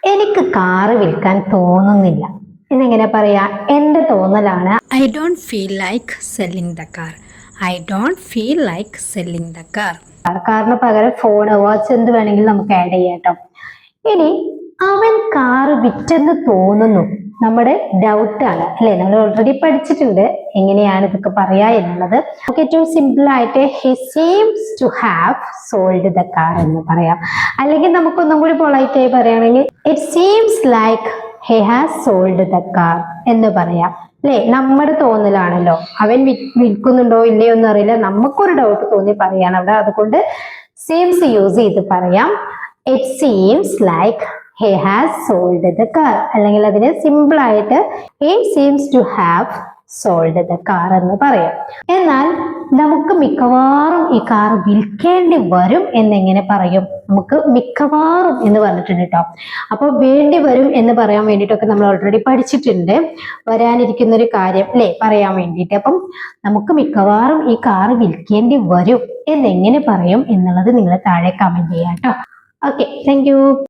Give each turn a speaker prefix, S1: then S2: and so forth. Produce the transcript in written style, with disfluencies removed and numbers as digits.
S1: എനിക്ക് കാറ് വിൽക്കാൻ തോന്നുന്നില്ല എന്നെങ്ങനെ പറയാ? എന്റെ തോന്നലാണ്.
S2: I don't feel like selling the car. I don't feel like selling the car.
S1: കാറിന് പകരം ഫോൺ, വാച്ച് എന്ത് വേണമെങ്കിലും നമുക്ക് ആഡ് ചെയ്യാം കേട്ടോ. ഇനി അവൻ കാറ് വിറ്റെന്ന് തോന്നുന്നു, നമ്മുടെ ഡൗട്ടാണ് അല്ലെ. നമ്മൾ ഓൾറെഡി പഠിച്ചിട്ടുണ്ട് എങ്ങനെയാണ് ഇതൊക്കെ പറയാ എന്നുള്ളത്. നമുക്ക് ഏറ്റവും സിമ്പിൾ ആയിട്ട് he seems to have sold the car എന്ന് പറയാം. അല്ലെങ്കിൽ നമുക്ക് ഒന്നും കൂടി പൊളൈറ്റ് ആയി പറയുകയാണെങ്കിൽ it seems like he has sold the car എന്ന് പറയാം അല്ലെ. നമ്മുടെ തോന്നലാണല്ലോ, അവൻ വിൽക്കുന്നുണ്ടോ ഇല്ലയോ എന്ന് അറിയില്ല, നമുക്കൊരു ഡൗട്ട് തോന്നി പറയാണ് അവിടെ. അതുകൊണ്ട് seems യൂസ് ചെയ്ത് പറയാം. it seems like he has sold the car, അല്ലെങ്കിൽ അതിനെ സിമ്പിൾ ആയിട്ട് he seems to have sold the car എന്ന് പറയാം. എന്നാൽ നമുക്ക് മിക്കവാറും ഈ കാർ വിൽക്കേണ്ടി വരും എന്നെങ്ങനെ പറയും? നമുക്ക് മിക്കവാറും എന്ന് പറഞ്ഞിട്ടുണ്ട് കേട്ടോ. അപ്പോൾ വേണ്ടി വരും എന്ന് പറയാൻ വേണ്ടിയിട്ടൊക്കെ നമ്മൾ ഓൾറെഡി പഠിച്ചിട്ടുണ്ട്, വരാനിരിക്കുന്ന ഒരു കാര്യം അല്ലെ പറയാൻ വേണ്ടിയിട്ട്. അപ്പം നമുക്ക് മിക്കവാറും ഈ കാർ വിൽക്കേണ്ടി വരും എന്നെങ്ങനെ പറയും എന്നുള്ളത് നിങ്ങൾ താഴെ കമന്റ് ചെയ്യാം കേട്ടോ. Okay, thank you.